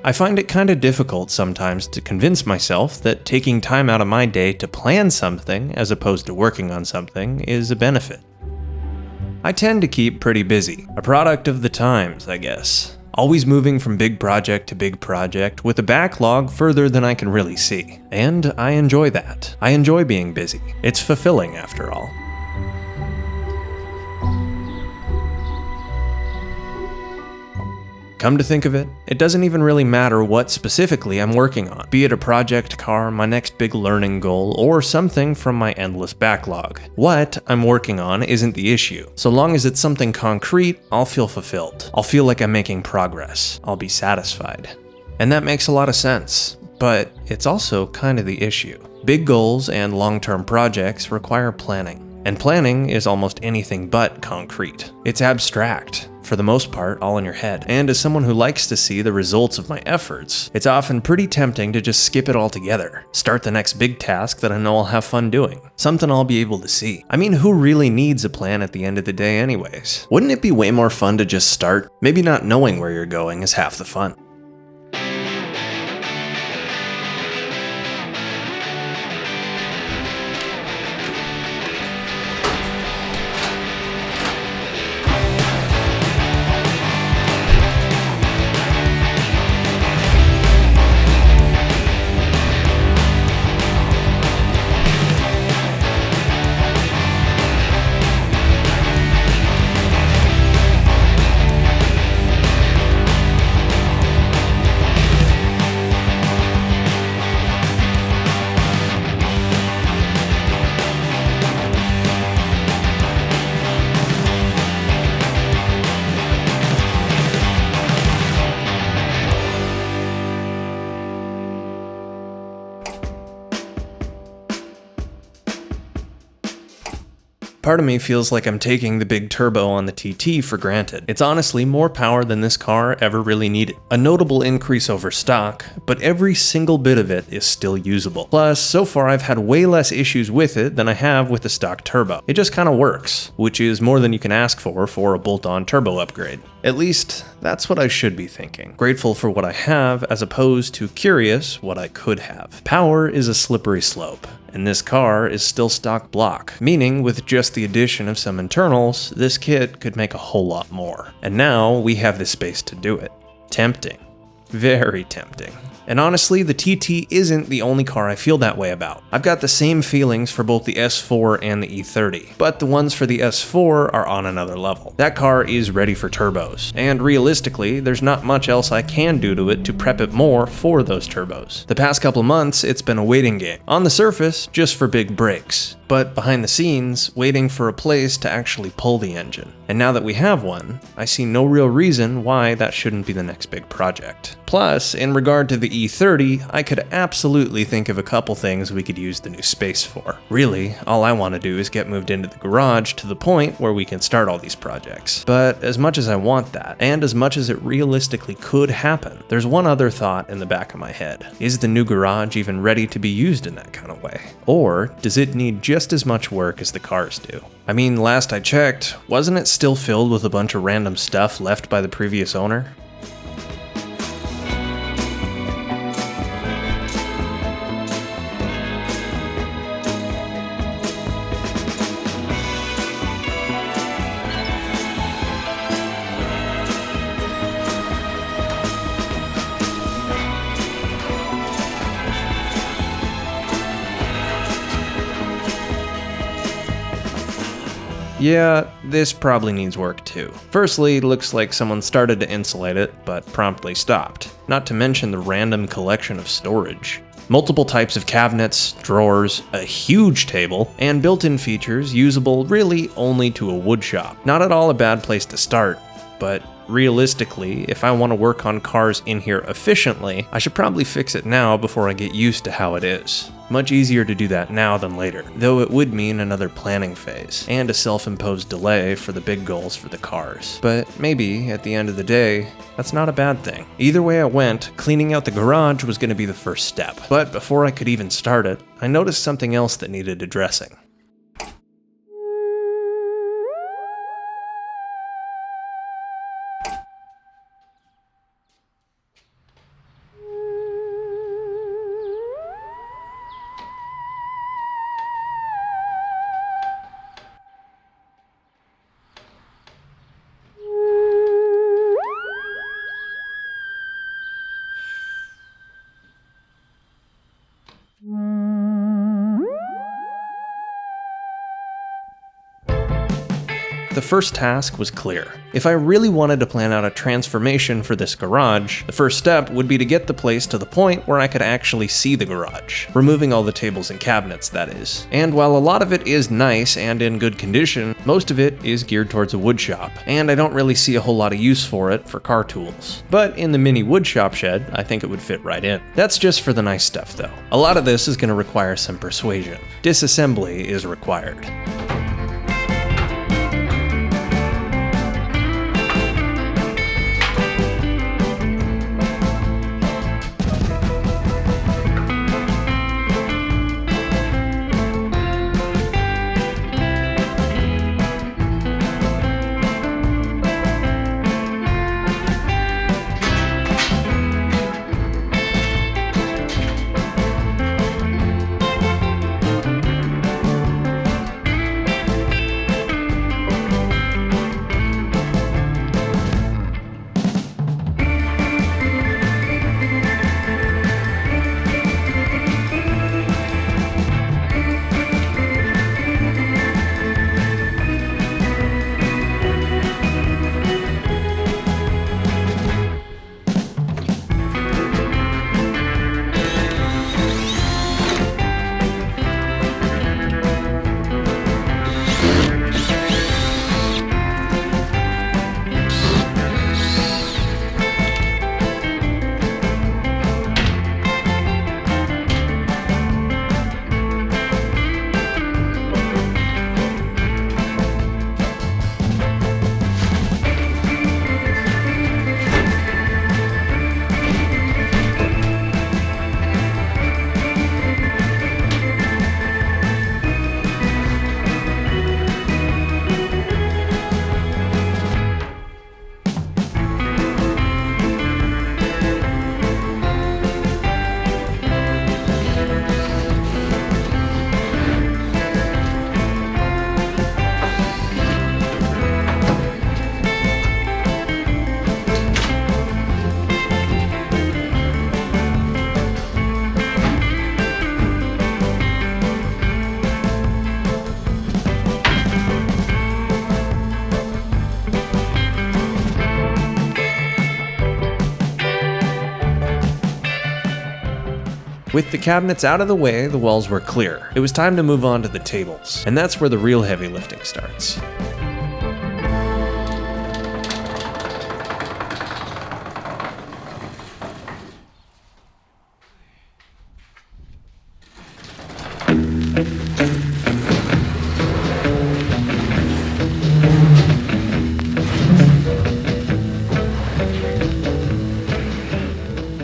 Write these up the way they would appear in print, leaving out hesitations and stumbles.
I find it kinda difficult sometimes to convince myself that taking time out of my day to plan something as opposed to working on something is a benefit. I tend to keep pretty busy, a product of the times, I guess. Always moving from big project to big project with a backlog further than I can really see. And I enjoy that. I enjoy being busy. It's fulfilling after all. Come to think of it, it doesn't even really matter what specifically I'm working on, be it a project car, my next big learning goal, or something from my endless backlog. What I'm working on isn't the issue. So long as it's something concrete, I'll feel fulfilled. I'll feel like I'm making progress. I'll be satisfied. And that makes a lot of sense, but it's also kind of the issue. Big goals and long-term projects require planning. And planning is almost anything but concrete. It's abstract, for the most part, all in your head. And as someone who likes to see the results of my efforts, it's often pretty tempting to just skip it altogether. Start the next big task that I know I'll have fun doing. Something I'll be able to see. I mean, who really needs a plan at the end of the day anyways? Wouldn't it be way more fun to just start? Maybe not knowing where you're going is half the fun. Part of me feels like I'm taking the big turbo on the TT for granted. It's honestly more power than this car ever really needed. A notable increase over stock, but every single bit of it is still usable. Plus, so far I've had way less issues with it than I have with the stock turbo. It just kinda works, which is more than you can ask for a bolt-on turbo upgrade. At least, that's what I should be thinking. Grateful for what I have, as opposed to curious what I could have. Power is a slippery slope, and this car is still stock block, meaning with just the addition of some internals, this kit could make a whole lot more. And now we have the space to do it. Tempting. Very tempting. And honestly, the TT isn't the only car I feel that way about. I've got the same feelings for both the S4 and the E30, but the ones for the S4 are on another level. That car is ready for turbos, and realistically, there's not much else I can do to it to prep it more for those turbos. The past couple months, it's been a waiting game. On the surface, just for big breaks, but behind the scenes, waiting for a place to actually pull the engine. And now that we have one, I see no real reason why that shouldn't be the next big project. Plus, in regard to the E30, I could absolutely think of a couple things we could use the new space for. Really, all I want to do is get moved into the garage to the point where we can start all these projects. But as much as I want that, and as much as it realistically could happen, there's one other thought in the back of my head. Is the new garage even ready to be used in that kind of way? Or does it need just as much work as the cars do? I mean, last I checked, wasn't it still filled with a bunch of random stuff left by the previous owner? Yeah, this probably needs work too. Firstly, it looks like someone started to insulate it, but promptly stopped. Not to mention the random collection of storage. Multiple types of cabinets, drawers, a huge table, and built-in features usable really only to a wood shop. Not at all a bad place to start, but realistically, if I want to work on cars in here efficiently, I should probably fix it now before I get used to how it is. Much easier to do that now than later, though it would mean another planning phase, and a self-imposed delay for the big goals for the cars. But maybe, at the end of the day, that's not a bad thing. Either way it went, cleaning out the garage was going to be the first step. But before I could even start it, I noticed something else that needed addressing. the first task was clear. If I really wanted to plan out a transformation for this garage, the first step would be to get the place to the point where I could actually see the garage, removing all the tables and cabinets, that is. And while a lot of it is nice and in good condition, most of it is geared towards a wood shop, and I don't really see a whole lot of use for it for car tools. But in the mini wood shop shed, I think it would fit right in. That's just for the nice stuff though. A lot of this is going to require some persuasion. Disassembly is required. With the cabinets out of the way, the walls were clear. It was time to move on to the tables, and that's where the real heavy lifting starts.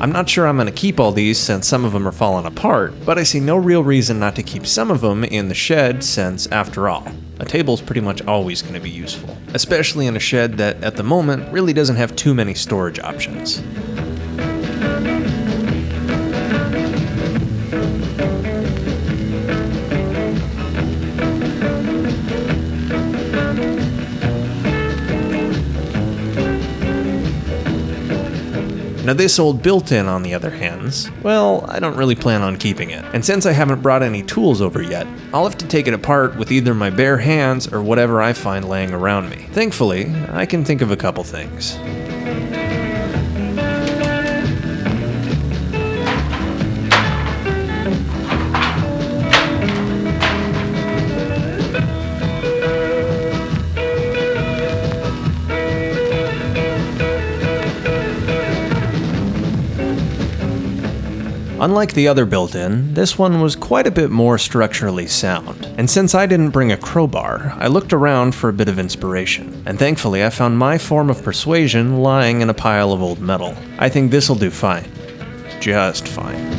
I'm not sure I'm going to keep all these since some of them are falling apart, but I see no real reason not to keep some of them in the shed since, after all, a table's pretty much always going to be useful, especially in a shed that, at the moment, really doesn't have too many storage options. Now this old built-in, on the other hand, well, I don't really plan on keeping it. And since I haven't brought any tools over yet, I'll have to take it apart with either my bare hands or whatever I find laying around me. Thankfully, I can think of a couple things. Unlike the other built-in, this one was quite a bit more structurally sound. And since I didn't bring a crowbar, I looked around for a bit of inspiration. And thankfully I found my form of persuasion lying in a pile of old metal. I think this'll do fine. Just fine.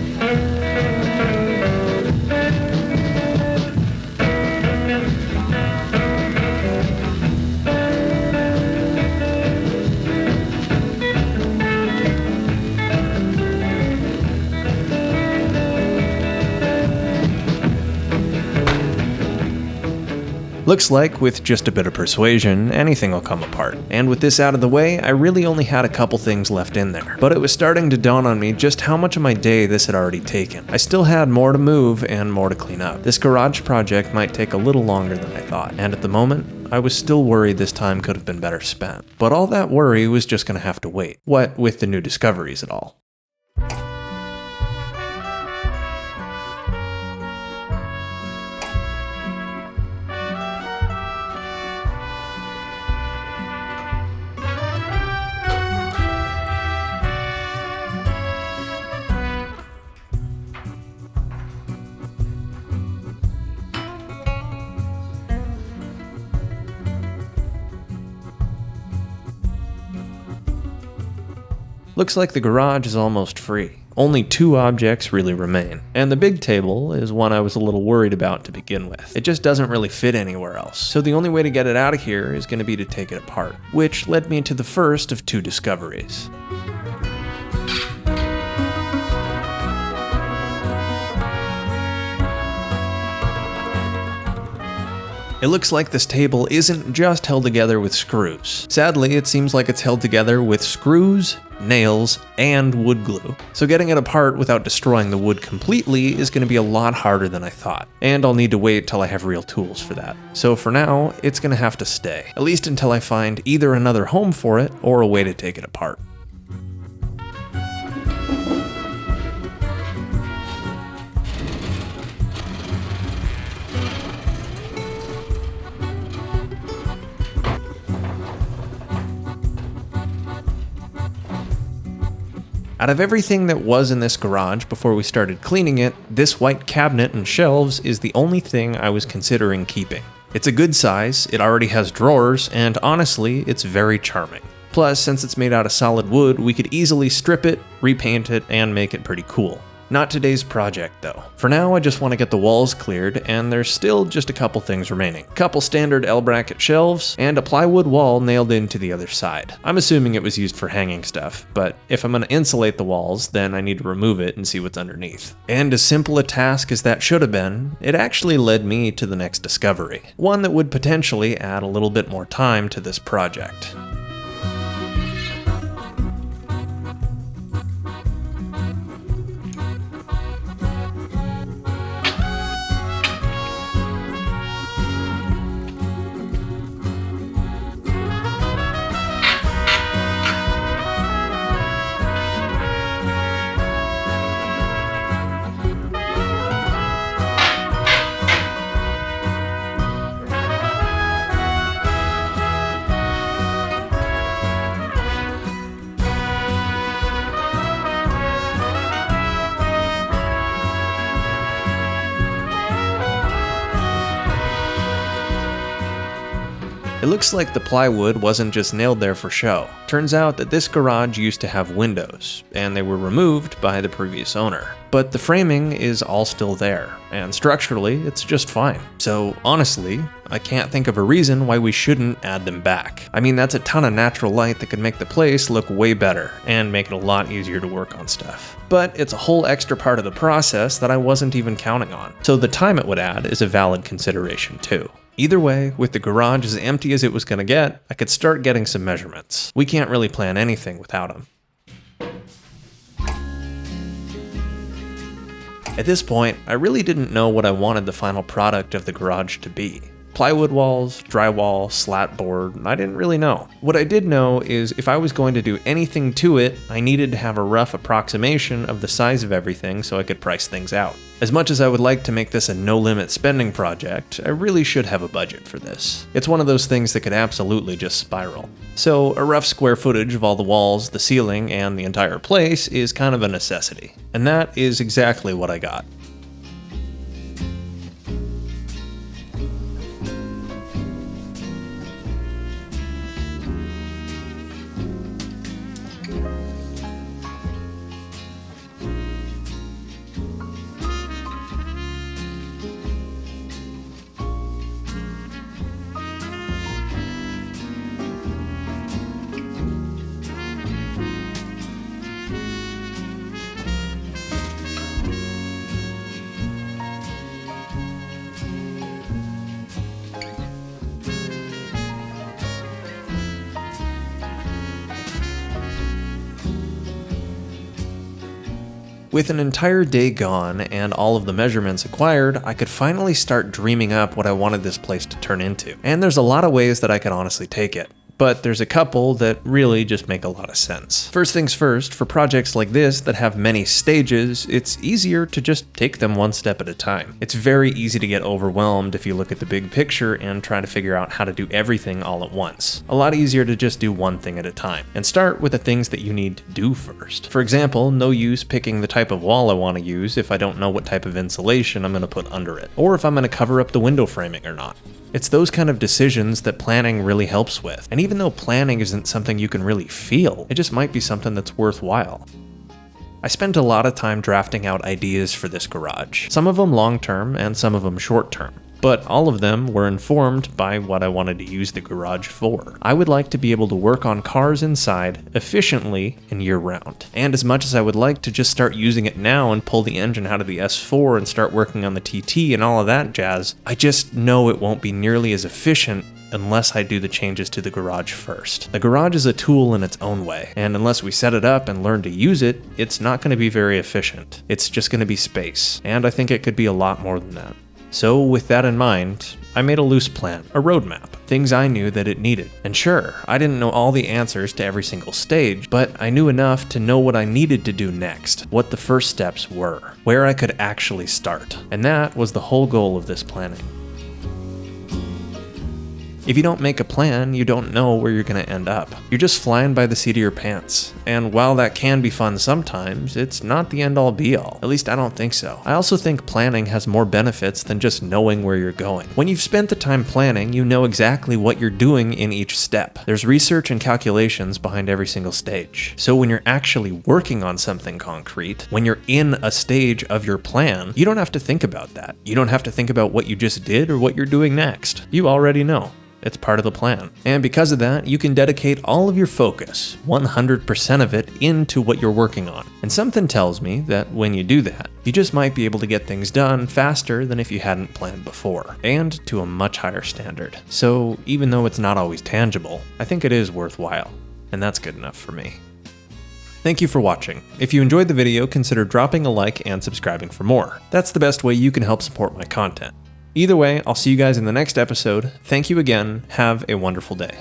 Looks like, with just a bit of persuasion, anything will come apart. And with this out of the way, I really only had a couple things left in there. But it was starting to dawn on me just how much of my day this had already taken. I still had more to move and more to clean up. This garage project might take a little longer than I thought, and at the moment, I was still worried this time could have been better spent. But all that worry was just gonna have to wait. What with the new discoveries and all. Looks like the garage is almost free. Only 2 objects really remain, and the big table is one I was a little worried about to begin with. It just doesn't really fit anywhere else, so the only way to get it out of here is going to be to take it apart, which led me to the first of 2 discoveries. It looks like this table isn't just held together with screws. Sadly, it seems like it's held together with screws, nails, and wood glue. So getting it apart without destroying the wood completely is going to be a lot harder than I thought. And I'll need to wait till I have real tools for that. So for now, it's going to have to stay. At least until I find either another home for it or a way to take it apart. Out of everything that was in this garage before we started cleaning it, this white cabinet and shelves is the only thing I was considering keeping. It's a good size, it already has drawers, and honestly, it's very charming. Plus, since it's made out of solid wood, we could easily strip it, repaint it, and make it pretty cool. Not today's project though. For now, I just want to get the walls cleared, and there's still just a couple things remaining. Couple standard L-bracket shelves, and a plywood wall nailed into the other side. I'm assuming it was used for hanging stuff, but if I'm going to insulate the walls, then I need to remove it and see what's underneath. And as simple a task as that should have been, it actually led me to the next discovery. One that would potentially add a little bit more time to this project. It looks like the plywood wasn't just nailed there for show. Turns out that this garage used to have windows, and they were removed by the previous owner. But the framing is all still there, and structurally, it's just fine. So honestly, I can't think of a reason why we shouldn't add them back. I mean, that's a ton of natural light that could make the place look way better, and make it a lot easier to work on stuff. But it's a whole extra part of the process that I wasn't even counting on. So the time it would add is a valid consideration too. Either way, with the garage as empty as it was gonna get, I could start getting some measurements. We can't really plan anything without them. At this point, I really didn't know what I wanted the final product of the garage to be. Plywood walls, drywall, slat board, I didn't really know. What I did know is if I was going to do anything to it, I needed to have a rough approximation of the size of everything so I could price things out. As much as I would like to make this a no-limit spending project, I really should have a budget for this. It's one of those things that could absolutely just spiral. So a rough square footage of all the walls, the ceiling, and the entire place is kind of a necessity. And that is exactly what I got. With an entire day gone and all of the measurements acquired, I could finally start dreaming up what I wanted this place to turn into. And there's a lot of ways that I could honestly take it. But there's a couple that really just make a lot of sense. First things first, for projects like this that have many stages, it's easier to just take them one step at a time. It's very easy to get overwhelmed if you look at the big picture and try to figure out how to do everything all at once. A lot easier to just do one thing at a time, and start with the things that you need to do first. For example, no use picking the type of wall I want to use if I don't know what type of insulation I'm going to put under it, or if I'm going to cover up the window framing or not. It's those kind of decisions that planning really helps with. And even though planning isn't something you can really feel, it just might be something that's worthwhile. I spent a lot of time drafting out ideas for this garage, some of them long-term and some of them short-term. But all of them were informed by what I wanted to use the garage for. I would like to be able to work on cars inside efficiently and year-round. And as much as I would like to just start using it now and pull the engine out of the S4 and start working on the TT and all of that jazz, I just know it won't be nearly as efficient unless I do the changes to the garage first. The garage is a tool in its own way, and unless we set it up and learn to use it, it's not going to be very efficient. It's just going to be space, and I think it could be a lot more than that. So with that in mind, I made a loose plan, a roadmap, things I knew that it needed. And sure, I didn't know all the answers to every single stage, but I knew enough to know what I needed to do next, what the first steps were, where I could actually start. And that was the whole goal of this planning. If you don't make a plan, you don't know where you're going to end up. You're just flying by the seat of your pants. And while that can be fun sometimes, it's not the end-all be-all. At least I don't think so. I also think planning has more benefits than just knowing where you're going. When you've spent the time planning, you know exactly what you're doing in each step. There's research and calculations behind every single stage. So when you're actually working on something concrete, when you're in a stage of your plan, you don't have to think about that. You don't have to think about what you just did or what you're doing next. You already know. It's part of the plan. And because of that, you can dedicate all of your focus, 100% of it, into what you're working on. And something tells me that when you do that, you just might be able to get things done faster than if you hadn't planned before, and to a much higher standard. So even though it's not always tangible, I think it is worthwhile, and that's good enough for me. Thank you for watching. If you enjoyed the video, consider dropping a like and subscribing for more. That's the best way you can help support my content. Either way, I'll see you guys in the next episode. Thank you again. Have a wonderful day.